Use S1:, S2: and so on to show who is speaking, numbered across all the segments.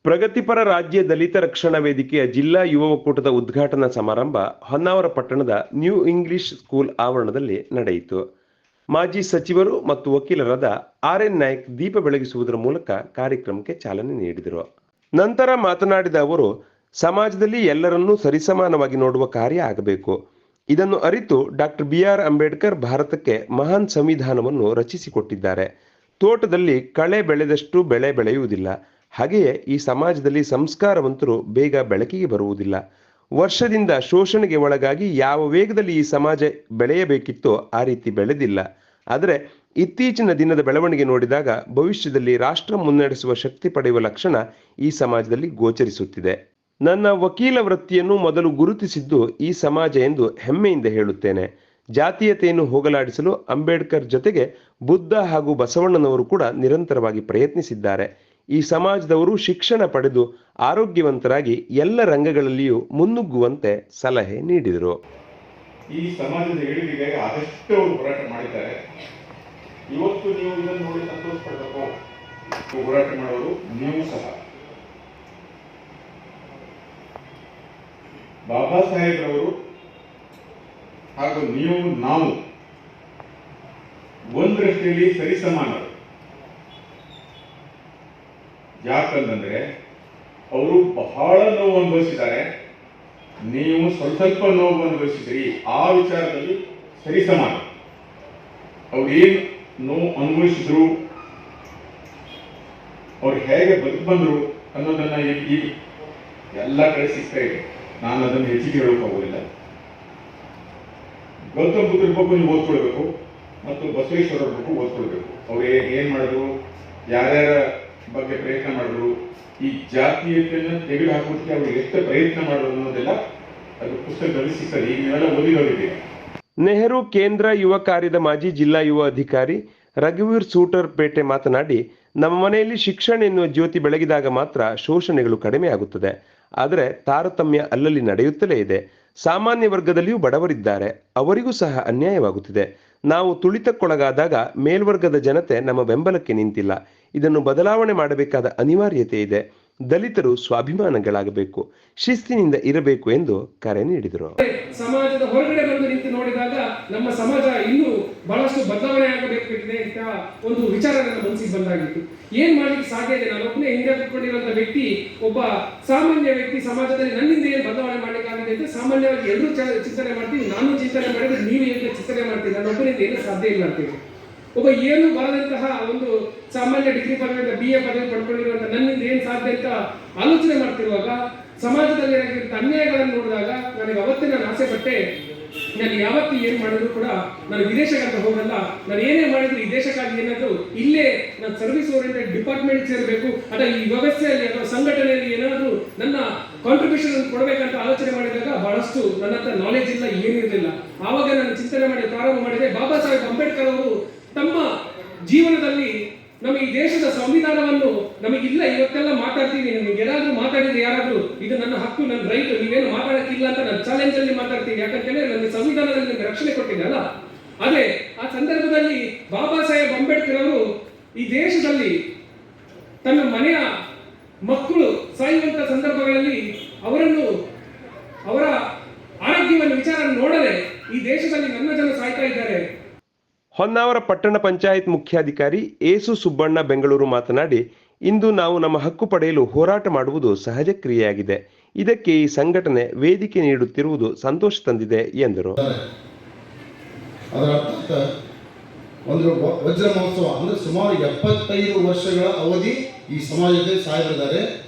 S1: ಪ್ರಗತಿಪರ ರಾಜ್ಯ ದಲಿತ ರಕ್ಷಣಾ ವೇದಿಕೆಯ ಜಿಲ್ಲಾ ಯುವ ಒಕ್ಕೂಟದ ಉದ್ಘಾಟನಾ ಸಮಾರಂಭ ಹೊನ್ನಾವರ ಪಟ್ಟಣದ ನ್ಯೂ ಇಂಗ್ಲಿಷ್ ಸ್ಕೂಲ್ ಆವರಣದಲ್ಲಿ ನಡೆಯಿತು. ಮಾಜಿ ಸಚಿವರು ಮತ್ತು ವಕೀಲರಾದ ಆರ್.ಎನ್. ನಾಯ್ಕ್ ದೀಪ ಬೆಳಗಿಸುವುದರ ಮೂಲಕ ಕಾರ್ಯಕ್ರಮಕ್ಕೆ ಚಾಲನೆ ನೀಡಿದರು. ನಂತರ ಮಾತನಾಡಿದ ಅವರು, ಸಮಾಜದಲ್ಲಿ ಎಲ್ಲರನ್ನೂ ಸರಿಸಮಾನವಾಗಿ ನೋಡುವ ಕಾರ್ಯ ಆಗಬೇಕು. ಇದನ್ನು ಅರಿತು ಡಾಕ್ಟರ್ ಬಿ.ಆರ್. ಅಂಬೇಡ್ಕರ್ ಭಾರತಕ್ಕೆ ಮಹಾನ್ ಸಂವಿಧಾನವನ್ನು ರಚಿಸಿಕೊಟ್ಟಿದ್ದಾರೆ. ತೋಟದಲ್ಲಿ ಕಳೆ ಬೆಳೆದಷ್ಟು ಬೆಳೆ ಬೆಳೆಯುವುದಿಲ್ಲ. ಹಾಗೆಯೇ ಈ ಸಮಾಜದಲ್ಲಿ ಸಂಸ್ಕಾರವಂತರು ಬೇಗ ಬೆಳಕಿಗೆ ಬರುವುದಿಲ್ಲ. ವರ್ಷದಿಂದ ಶೋಷಣೆಗೆ ಒಳಗಾಗಿ ಯಾವ ವೇಗದಲ್ಲಿ ಈ ಸಮಾಜ ಬೆಳೆಯಬೇಕಿತ್ತೋ ಆ ರೀತಿ ಬೆಳೆದಿಲ್ಲ. ಆದರೆ ಇತ್ತೀಚಿನ ದಿನದ ಬೆಳವಣಿಗೆ ನೋಡಿದಾಗ ಭವಿಷ್ಯದಲ್ಲಿ ರಾಷ್ಟ್ರ ಮುನ್ನಡೆಸುವ ಶಕ್ತಿ ಪಡೆಯುವ ಲಕ್ಷಣ ಈ ಸಮಾಜದಲ್ಲಿ ಗೋಚರಿಸುತ್ತಿದೆ. ನನ್ನ ವಕೀಲ ವೃತ್ತಿಯನ್ನು ಮೊದಲು ಗುರುತಿಸಿದ್ದು ಈ ಸಮಾಜ ಎಂದು ಹೆಮ್ಮೆಯಿಂದ ಹೇಳುತ್ತೇನೆ. ಜಾತೀಯತೆಯನ್ನು ಹೋಗಲಾಡಿಸಲು ಅಂಬೇಡ್ಕರ್ ಜೊತೆಗೆ ಬುದ್ಧ ಹಾಗೂ ಬಸವಣ್ಣನವರು ಕೂಡ ನಿರಂತರವಾಗಿ ಪ್ರಯತ್ನಿಸಿದ್ದಾರೆ. ಈ ಸಮಾಜದವರು ಶಿಕ್ಷಣ ಪಡೆದು ಆರೋಗ್ಯವಂತರಾಗಿ ಎಲ್ಲ ರಂಗಗಳಲ್ಲಿಯೂ ಮುನ್ನುಗ್ಗುವಂತೆ ಸಲಹೆ ನೀಡಿದರು.
S2: ಈ ಸಮಾಜದ ಏಳಿಗೆಗೆ ಆದಷ್ಟು ಅವರು ಹೋರಾಟ ಮಾಡಿದ್ದಾರೆ. ಇವತ್ತು ನೀವು ಇದನ್ನು ನೋಡಿ ಸಂತೋಷ ಪಡಬೇಕು. ಹೋರಾಟ ಮಾಡೋರು ನೀವು ಸಹ. ಬಾಬಾ ಸಾಹೇಬ್ರವರು ಹಾಗೂ ನಾವು ಒಂದು ದೃಷ್ಟಿಯಲ್ಲಿ ಸರಿಸಮಾನರು. ಯಾಕಂದ್ರೆ ಅವರು ಬಹಳ ನೋವು ಅನುಭವಿಸಿದ್ದಾರೆ, ನೀವು ಸ್ವಲ್ಪ ನೋವು ಅನುಭವಿಸಿದ್ರಿ. ಆ ವಿಚಾರದಲ್ಲಿ ಸರಿಸಮಾನ. ಅವ್ರು ಏನು ನೋವು ಅನುಭವಿಸಿದ್ರು, ಅವ್ರು ಹೇಗೆ ಬದುಕು ಬಂದ್ರು ಅನ್ನೋದನ್ನ ಈ ಎಲ್ಲ ಕಡೆ ಸಿಗ್ತಾ ಇದೆ. ನಾನು ಅದನ್ನು ಹೆಚ್ಚಿಗೆ ಹೇಳೋಕೆ ಹೋಗೋದಿಲ್ಲ. ಗೌತಮ್ ಬುದ್ಧರ ಬಗ್ಗೆ ನೀವು ಓದ್ಕೊಳ್ಬೇಕು ಮತ್ತು ಬಸವೇಶ್ವರರ ಬಗ್ಗೆ ಓದ್ಕೊಳ್ಬೇಕು. ಅವ್ರು ಏನ್ ಮಾಡಿದ್ರು, ಯಾರ್ಯಾರ ಬಗ್ಗೆ ಪ್ರಯತ್ನ ಮಾಡಿದ್ರು, ಈ ಜಾತೀಯತೆಯನ್ನು ತೆಗೆದು ಹಾಕೋದಕ್ಕೆ ಅವರು ಎಷ್ಟು ಪ್ರಯತ್ನ ಮಾಡಿದ್ರು ಅನ್ನೋದೆಲ್ಲ ಅದು ಪುಸ್ತಕದಲ್ಲಿ ಸಿಗ್ತದೆ. ಈಗ ನೀವೆಲ್ಲ ಓದಿರೋದಿದೆ.
S1: ನೆಹರು ಕೇಂದ್ರ ಯುವ ಕಾರ್ಯದ ಮಾಜಿ ಜಿಲ್ಲಾ ಯುವ ಅಧಿಕಾರಿ ರಘುವೀರ್ ಸೂಟರ್ ಪೇಟೆ ಮಾತನಾಡಿ, ನಮ್ಮ ಮನೆಯಲ್ಲಿ ಶಿಕ್ಷಣ ಎನ್ನುವ ಜ್ಯೋತಿ ಬೆಳಗಿದಾಗ ಮಾತ್ರ ಶೋಷಣೆಗಳು ಕಡಿಮೆ ಆಗುತ್ತದೆ. ಆದರೆ ತಾರತಮ್ಯ ಅಲ್ಲಲ್ಲಿ ನಡೆಯುತ್ತಲೇ ಇದೆ. ಸಾಮಾನ್ಯ ವರ್ಗದಲ್ಲಿಯೂ ಬಡವರಿದ್ದಾರೆ, ಅವರಿಗೂ ಸಹ ಅನ್ಯಾಯವಾಗುತ್ತಿದೆ. ನಾವು ತುಳಿತಕ್ಕೊಳಗಾದಾಗ ಮೇಲ್ವರ್ಗದ ಜನತೆ ನಮ್ಮ ಬೆಂಬಲಕ್ಕೆ ನಿಂತಿಲ್ಲ. ಇದನ್ನು ಬದಲಾವಣೆ ಮಾಡಬೇಕಾದ ಅನಿವಾರ್ಯತೆ ಇದೆ. ದಲಿತರು ಸ್ವಾಭಿಮಾನಗಳಾಗಬೇಕು, ಶಿಸ್ತಿನಿಂದ ಇರಬೇಕು ಎಂದು ಕರೆ ನೀಡಿದರು.
S3: ಸಮಾಜದ ಹೊರಗಡೆ ಬಂದು ನಿಂತು ನೋಡಿದಾಗ ನಮ್ಮ ಸಮಾಜ ಇನ್ನೂ ಬಹಳಷ್ಟು ಬದಲಾವಣೆ ಆಗಬೇಕಿದೆ ಅಂತ ಒಂದು ವಿಚಾರ ನನ್ನ ಮನಸ್ಸಿಗೆ ಬಂದಾಗಿತ್ತು. ಏನ್ ಮಾಡ್ಲಿಕ್ಕೆ ಸಾಧ್ಯ ಇದೆ? ನಾನು ಒಬ್ಬನೇ ಹಿಂದೆ ಕೂತ್ಕೊಂಡಿರುವಂತಹ ವ್ಯಕ್ತಿ, ಒಬ್ಬ ಸಾಮಾನ್ಯ ವ್ಯಕ್ತಿ, ಸಮಾಜದಲ್ಲಿ ನನ್ನಿಂದ ಏನು ಬದಲಾವಣೆ ಮಾಡ್ಲಿಕ್ಕಾಗಿದೆ ಅಂತ ಸಾಮಾನ್ಯವಾಗಿ ಎಲ್ಲರೂ ಚಿಂತನೆ ಮಾಡ್ತೀವಿ. ನಾನು ಚಿಂತನೆ ಮಾಡಿದ್ರೆ ನೀವು ಹೇಗೆ ಚಿಂತನೆ ಮಾಡ್ತೀವಿ? ನನ್ನ ಒಬ್ಬರಿಂದ ಏನು ಸಾಧ್ಯ ಇಲ್ಲ ಅಂತೀವಿ. ಒಬ್ಬ ಏನು ಬರದಂತಹ ಒಂದು ಸಾಮಾನ್ಯ ಡಿಗ್ರಿ ಪದವಿಯಿಂದ BA ಪದವಿ ಪಡ್ಕೊಂಡಿರುವಂತಹ ನನ್ನಿಂದ ಏನ್ ಸಾಧ್ಯ ಅಂತ ಆಲೋಚನೆ ಮಾಡ್ತಿರುವಾಗ ಸಮಾಜದಲ್ಲಿ ಏನಾಗಿರುತ್ತೆ ಅನ್ಯಾಯಗಳನ್ನು ನೋಡಿದಾಗ ನನಗೆ ಅವತ್ತೇ ನಾನು ಆಸೆ ಪಟ್ಟೆ, ನಾನು ಯಾವತ್ತು ಏನ್ ಮಾಡಿದ್ರು ಕೂಡ ನಾನು ವಿದೇಶಕ್ಕೆ ಹೋಗಲ್ಲ. ನಾನು ಏನೇ ಮಾಡಿದ್ರು ಈ ದೇಶಕ್ಕಾಗಿ ಏನಾದ್ರು ಇಲ್ಲೇ ನಾನು ಸರ್ವಿಸ್ ಓರಿಯೆಂಟೆಡ್ ಡಿಪಾರ್ಟ್ಮೆಂಟ್ ಸೇರಬೇಕು ಅಥವಾ ಈ ವ್ಯವಸ್ಥೆಯಲ್ಲಿ ಅಥವಾ ಸಂಘಟನೆಯಲ್ಲಿ ಏನಾದ್ರು ನನ್ನ ಕಾಂಟ್ರಿಬ್ಯೂಷನ್ ಕೊಡಬೇಕಂತ ಆಲೋಚನೆ ಮಾಡಿದಾಗ ಬಹಳಷ್ಟು ನನ್ನ ಹತ್ರ ನಾಲೆಜ್ ಇಲ್ಲ, ಏನಿರಲಿಲ್ಲ. ಆವಾಗ ನಾನು ಚಿಂತನೆ ಮಾಡಿ ಪ್ರಾರಂಭ ಮಾಡಿದೆ. ಬಾಬಾ ಸಾಹೇಬ್ ಅಂಬೇಡ್ಕರ್ ಅವರು ತಮ್ಮ ಜೀವನದಲ್ಲಿ ನಮ್ಮ ಈ ದೇಶದ ಸಂವಿಧಾನವನ್ನು ನಮಗಿಲ್ಲ ಇವತ್ತೆಲ್ಲ ಮಾತಾಡ್ತೀವಿ, ನಿಮ್ಗೆ ಏನಾದ್ರೂ ಮಾತಾಡಿದ್ರೆ ಯಾರಾದ್ರೂ ಇದು ನನ್ನ ಹಕ್ಕು, ನನ್ನ ರೈಟ್, ನೀವೇನು ಮಾತಾಡಕ್ಕಿಲ್ಲ ಅಂತ ನಾನು ಚಾಲೆಂಜ್ ಅಲ್ಲಿ ಮಾತಾಡ್ತೀನಿ. ಯಾಕಂತೇಳಿದ್ರೆ ನನ್ನ ಸಂವಿಧಾನದಲ್ಲಿ ನನಗೆ ರಕ್ಷಣೆ ಕೊಟ್ಟಿದೆ ಅಲ್ಲ. ಅದೇ ಆ ಸಂದರ್ಭದಲ್ಲಿ ಬಾಬಾ ಸಾಹೇಬ್ ಅಂಬೇಡ್ಕರ್ ಅವರು ಈ ದೇಶದಲ್ಲಿ ತನ್ನ ಮನೆಯ ಮಕ್ಕಳು ಸಾಯುವಂತ ಸಂದರ್ಭಗಳಲ್ಲಿ ಅವರನ್ನು ಅವರ ಆರೋಗ್ಯವನ್ನು ವಿಚಾರ ನೋಡದೆ ಈ ದೇಶದಲ್ಲಿ ನನ್ನ ಜನ ಸಾಯ್ತಾ ಇದ್ದಾರೆ.
S1: ಹೊನ್ನಾವರ ಪಟ್ಟಣ ಪಂಚಾಯತ್ ಮುಖ್ಯಾಧಿಕಾರಿ ಏಸು ಸುಬ್ಬಣ್ಣ ಬೆಂಗಳೂರು ಮಾತನಾಡಿ, ಇಂದು ನಾವು ನಮ್ಮ ಹಕ್ಕು ಪಡೆಯಲು ಹೋರಾಟ ಮಾಡುವುದು ಸಹಜ ಕ್ರಿಯೆಯಾಗಿದೆ. ಇದಕ್ಕೆ ಈ ಸಂಘಟನೆ ವೇದಿಕೆ ನೀಡುತ್ತಿರುವುದು ಸಂತೋಷ ತಂದಿದೆ ಎಂದರು.
S4: ಅದರ ಅರ್ಥ ಒಂದು ವಜ್ರ ಮಹೋತ್ಸವ ಅಂದ್ರೆ ಸುಮಾರು 75 ವರ್ಷಗಳ ಅವಧಿ ಈ ಸಮಾಜದಲ್ಲಿ ಸಾಯಿದ್ದಾರೆ.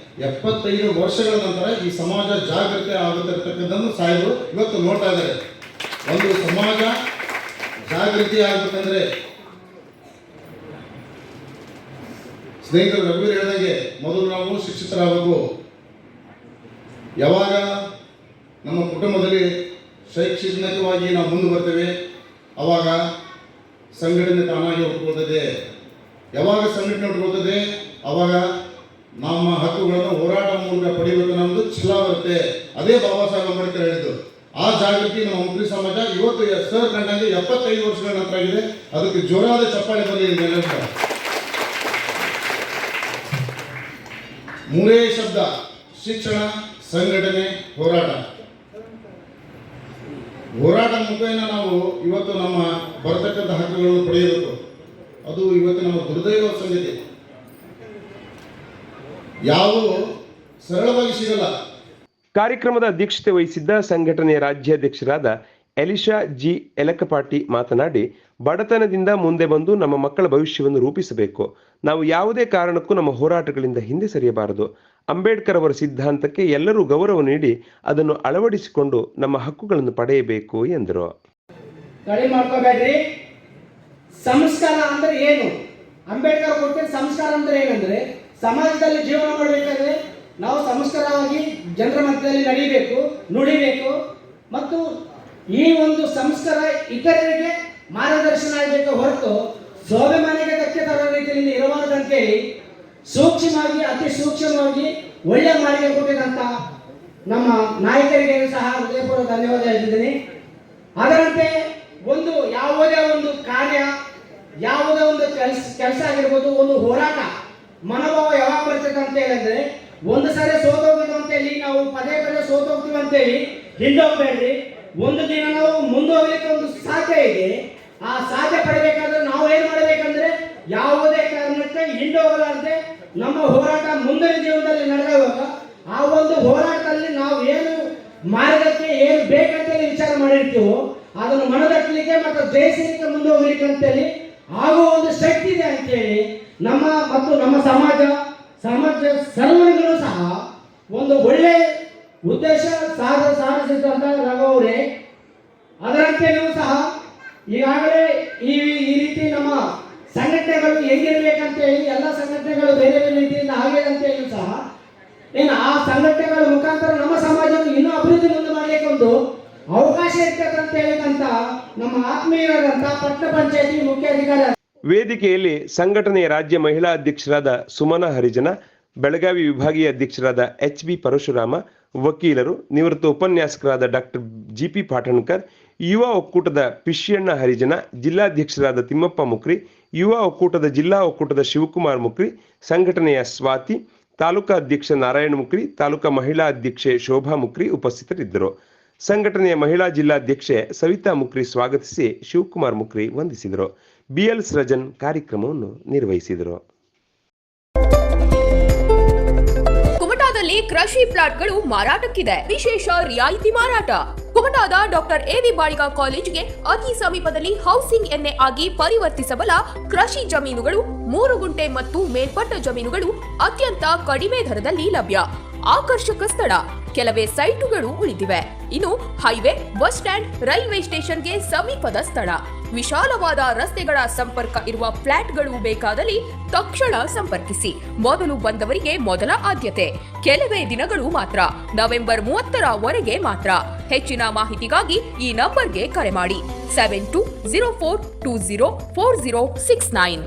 S4: 75 ವರ್ಷಗಳ ನಂತರ ಈ ಸಮಾಜ ಜಾಗೃತಿ ಆಗುತ್ತಿರ್ತಕ್ಕಂಥದ್ದು ಸಾಯಿರು ಇವತ್ತು ನೋಡ್ತಾ ಇದ್ದಾರೆ. ಒಂದು ಸಮಾಜ ಜಾಗೃತಿ ಆಗ್ಬೇಕಂದ್ರೆ ಸ್ನೇಹಿತರು ರಘುವೀರ್ ಹೇಳಿದಂಗೆ ಮೊದಲು ನಾವು ಶಿಕ್ಷಿತರಾಗಬೇಕು. ಯಾವಾಗ ನಮ್ಮ ಕುಟುಂಬದಲ್ಲಿ ಶೈಕ್ಷಣಿಕವಾಗಿ ನಾವು ಮುಂದೆ ಬರ್ತೇವೆ ಅವಾಗ ಸಂಘಟನೆ ತಾನಾಗಿ ಹುಟ್ಟುಕೊಳ್ತದೆ. ಯಾವಾಗ ಸಂಘಟನೆ ಹುಟ್ಟುಕೊಳ್ತದೆ ಅವಾಗ ನಮ್ಮ ಹಕ್ಕುಗಳನ್ನು ಹೋರಾಟ ಮೂಲಕ ಪಡಿಬೇಕು ನಮ್ಮದು ಛಲ ಬರುತ್ತೆ. ಅದೇ ಬಾಬಾ ಸಾಹೇಬ್ ಅಂಬೇಡ್ಕರ್ ಹೇಳಿದ್ದು. ಆ ಜಾಗೃತಿ ನಮ್ಮ ಮುಸ್ಲಿಂ ಸಮಾಜ ಇವತ್ತು ಸರ್ ಕಂಡಂಗೆ 75 ವರ್ಷಗಳ ನಂತರ ಆಗಿದೆ. ಅದಕ್ಕೆ ಜೋರಾದ ಚಪ್ಪಾಳೆ ಬರಲಿ. ಮೂರೇ ಶಬ್ದ: ಶಿಕ್ಷಣ, ಸಂಘಟನೆ, ಹೋರಾಟ. ಹೋರಾಟ ಮುಖೇನ ನಾವು ಇವತ್ತು ನಮ್ಮ ಬರತಕ್ಕಂಥ ಹಕ್ಕುಗಳನ್ನು ಪಡೆಯಬೇಕು. ಅದು ಇವತ್ತು ನಮ್ಮ ದುರ್ದೈವ ಸಂಗತಿ. ಯಾವುವು ಸರಳವಾಗಿ ಸಿಗಲ್ಲ.
S1: ಕಾರ್ಯಕ್ರಮದ ಅಧ್ಯಕ್ಷತೆ ವಹಿಸಿದ್ದ ಸಂಘಟನೆಯ ರಾಜ್ಯಾಧ್ಯಕ್ಷರಾದ ಎಲಿಶಾ ಜಿ ಎಲಕಪಾಟಿ ಮಾತನಾಡಿ, ಬಡತನದಿಂದ ಮುಂದೆ ಬಂದು ನಮ್ಮ ಮಕ್ಕಳ ಭವಿಷ್ಯವನ್ನು ರೂಪಿಸಬೇಕು. ನಾವು ಯಾವುದೇ ಕಾರಣಕ್ಕೂ ನಮ್ಮ ಹೋರಾಟಗಳಿಂದ ಹಿಂದೆ ಸರಿಯಬಾರದು. ಅಂಬೇಡ್ಕರ್ ಅವರ ಸಿದ್ಧಾಂತಕ್ಕೆ ಎಲ್ಲರೂ ಗೌರವ ನೀಡಿ ಅದನ್ನು ಅಳವಡಿಸಿಕೊಂಡು ನಮ್ಮ ಹಕ್ಕುಗಳನ್ನು ಪಡೆಯಬೇಕು ಎಂದರು.
S5: ತಡೆ ಮಾಡ್ಕೋಬೇಡ್ರಿ. ಸಂಸ್ಕಾರ ಅಂದ್ರೆ ಏನು? ಅಂಬೇಡ್ಕರ್ ಕೊಟ್ಟಿದ್ದ ಸಂಸ್ಕಾರ ಅಂದ್ರೆ ಏನಂದ್ರೆ, ಸಮಾಜದಲ್ಲಿ ಜೀವನ ಮಾಡಬೇಕಾದ್ರೆ ನಾವು ಸಂಸ್ಕಾರವಾಗಿ ಜನರ ಮಧ್ಯದಲ್ಲಿ ನಡೀಬೇಕು, ನುಡಿಬೇಕು ಮತ್ತು ಈ ಒಂದು ಸಂಸ್ಕಾರ ಇತರರಿಗೆ ಮಾರ್ಗದರ್ಶನ ಆಗಬೇಕು ಹೊರತು ಸ್ವಾಭಿಮಾನಿಗೆ ಧಕ್ಕೆ ತರೋ ರೀತಿಯಲ್ಲಿ ಇರಬಾರದಂತೇಳಿ ಸೂಕ್ಷ್ಮವಾಗಿ, ಅತಿ ಸೂಕ್ಷ್ಮವಾಗಿ ಒಳ್ಳೆ ಮಾರ್ಗ ಕೊಟ್ಟಿದಂತ ನಮ್ಮ ನಾಯಕರಿಗೆ ಸಹ ಹೃದಯಪೂರ್ವಕ ಧನ್ಯವಾದ ಹೇಳ್ತಿದ್ದೀನಿ. ಅದರಂತೆ ಒಂದು ಯಾವುದೇ ಒಂದು ಕಾರ್ಯ, ಯಾವುದೇ ಒಂದು ಕೆಲಸ ಆಗಿರ್ಬೋದು, ಒಂದು ಹೋರಾಟ ಮನೋಭಾವ ಯಾವಾಗ ಬರ್ತದೆ ಅಂತ ಹೇಳಿದ್ರೆ, ಒಂದು ಸಾರಿ ಸೋತೋಗಿದ್ದು ಅಂತೇಳಿ ನಾವು ಪದೇ ಪದೇ ಸೋತೋಗ್ತೀವಿ ಅಂತೇಳಿ ಹಿಂದೋಗ್ಬೇಡ್ರಿ. ಒಂದು ದಿನ ನಾವು ಮುಂದೋಗ್ಲಿಕ್ಕೆ ಒಂದು ಸಾಧ್ಯ ಇದೆ. ಆ ಸಾಧ್ಯ ಪಡಿಬೇಕಾದ್ರೆ ನಾವು ಏನ್ ಮಾಡಬೇಕಂದ್ರೆ, ಯಾವುದೇ ಕಾರಣಕ್ಕೆ ಹಿಂದೋಗಲಾರದೆ ನಮ್ಮ ಹೋರಾಟ ಮುಂದಿನ ಜೀವನದಲ್ಲಿ ನಡೆದಾಗ ಆ ಒಂದು ಹೋರಾಟದಲ್ಲಿ ನಾವು ಏನು ಮಾರ್ಗಕ್ಕೆ ಏನು ಬೇಕಂತೇಳಿ ವಿಚಾರ ಮಾಡಿರ್ತೀವೋ ಅದನ್ನು ಮನದಟ್ಟಲಿಕ್ಕೆ ಮತ್ತು ಜಯಿಸಲಿಕ್ಕೆ ಮುಂದೆ ಹೋಗ್ಲಿಕ್ಕೆ ಅಂತೇಳಿ ಆಗುವ ಒಂದು ಶಕ್ತಿ ಇದೆ ಅಂತೇಳಿ ನಮ್ಮ ಮತ್ತು ನಮ್ಮ ಸಮಾಜ ಸರ್ವರಿಗೂ ಸಹ ಒಂದು ಒಳ್ಳೆ ಉದ್ದೇಶ ಸಾಧಿಸಿದಂತ ರಘುವರೇ. ಅದರಂತೆ ನೀವು ಸಹ ಈಗಾಗಲೇ ಈ ರೀತಿ ನಮ್ಮ ಸಂಘಟನೆಗಳು ಹೇಗಿರ್ಬೇಕಂತೇಳಿ ಎಲ್ಲ ಸಂಘಟನೆಗಳು ಬೇರೆ ಬೇರೆ ರೀತಿಯಿಂದ ಆಗಿದೆ ಅಂತೇಳಿ ಸಹ ಏನು ಆ ಸಂಘಟನೆಗಳ ಮುಖಾಂತರ ನಮ್ಮ ಸಮಾಜವನ್ನು ಇನ್ನೂ ಅಭಿವೃದ್ಧಿ ಮುಂದೆ ಮಾಡಲಿಕ್ಕೆ ಒಂದು ಅವಕಾಶ ಇರ್ತದೆ ಅಂತ ಹೇಳಿದಂತ ನಮ್ಮ ಆತ್ಮೀಯರಾದಂತ ಪಟ್ಟಣ ಪಂಚಾಯತಿ ಮುಖ್ಯಾಧಿಕಾರಿ.
S1: ವೇದಿಕೆಯಲ್ಲಿ ಸಂಘಟನೆಯ ರಾಜ್ಯ ಮಹಿಳಾ ಅಧ್ಯಕ್ಷರಾದ ಸುಮನಾ ಹರಿಜನ, ಬೆಳಗಾವಿ ವಿಭಾಗೀಯ ಅಧ್ಯಕ್ಷರಾದ HB ಪರಶುರಾಮ, ವಕೀಲರು, ನಿವೃತ್ತ ಉಪನ್ಯಾಸಕರಾದ ಡಾಕ್ಟರ್ GP ಪಾಟಣ್ಕರ್, ಯುವ ಒಕ್ಕೂಟದ ಪಿಶ್ಯಣ್ಣ ಹರಿಜನ, ಜಿಲ್ಲಾಧ್ಯಕ್ಷರಾದ ತಿಮ್ಮಪ್ಪ ಮುಕ್ರಿ, ಯುವ ಒಕ್ಕೂಟದ ಜಿಲ್ಲಾ ಒಕ್ಕೂಟದ ಶಿವಕುಮಾರ್ ಮುಕ್ರಿ, ಸಂಘಟನೆಯ ಸ್ವಾತಿ, ತಾಲೂಕಾ ಅಧ್ಯಕ್ಷ ನಾರಾಯಣ ಮುಕ್ರಿ, ತಾಲೂಕಾ ಮಹಿಳಾ ಅಧ್ಯಕ್ಷೆ ಶೋಭಾ ಮುಕ್ರಿ ಉಪಸ್ಥಿತರಿದ್ದರು. ಸಂಘಟನೆಯ ಮಹಿಳಾ ಜಿಲ್ಲಾಧ್ಯಕ್ಷೆ ಸವಿತಾ ಮುಕ್ರಿ ಸ್ವಾಗತಿಸಿ ಶಿವಕುಮಾರ್ ಮುಕ್ರಿ ವಂದಿಸಿದರು. BL ಸೃಜನ್ ಕಾರ್ಯಕ್ರಮವನ್ನು ನಿರ್ವಹಿಸಿದರು.
S6: ಕುಮಟಾದಲ್ಲಿ ಕೃಷಿ ಪ್ಲಾಟ್ಗಳು ಮಾರಾಟಕ್ಕಿದೆ. ವಿಶೇಷ ರಿಯಾಯಿತಿ ಮಾರಾಟ. ಕುಮಟಾದ ಡಾಕ್ಟರ್ AV ಬಾಳಿಗ ಕಾಲೇಜಿಗೆ ಅತಿ ಸಮೀಪದಲ್ಲಿ ಹೌಸಿಂಗ್ ಎನ್ಎ ಆಗಿ ಪರಿವರ್ತಿಸಬಲ್ಲ ಕೃಷಿ ಜಮೀನುಗಳು, 3 ಗುಂಟೆ ಮತ್ತು ಮೇಲ್ಪಟ್ಟ ಜಮೀನುಗಳು ಅತ್ಯಂತ ಕಡಿಮೆ ದರದಲ್ಲಿ ಲಭ್ಯ. ಆಕರ್ಷಕ ಸ್ಥಳ, ಕೆಲವೇ ಸೈಟುಗಳು ಉಳಿದಿವೆ. ಇನ್ನು ಹೈವೇ, ಬಸ್ ಸ್ಟ್ಯಾಂಡ್, ರೈಲ್ವೆ ಸ್ಟೇಷನ್ಗೆ ಸಮೀಪದ ಸ್ಥಳ, ವಿಶಾಲವಾದ ರಸ್ತೆಗಳ ಸಂಪರ್ಕ ಇರುವ ಫ್ಲಾಟ್ಗಳು ಬೇಕಾದಲ್ಲಿ ತಕ್ಷಣ ಸಂಪರ್ಕಿಸಿ. ಮೊದಲು ಬಂದವರಿಗೆ ಮೊದಲ ಆದ್ಯತೆ. ಕೆಲವೇ ದಿನಗಳು ಮಾತ್ರ, ನವೆಂಬರ್ 30ರವರೆಗೆ ಮಾತ್ರ. ಹೆಚ್ಚಿನ ಮಾಹಿತಿಗಾಗಿ ಈ ನಂಬರ್ಗೆ ಕರೆ ಮಾಡಿ 7204204069.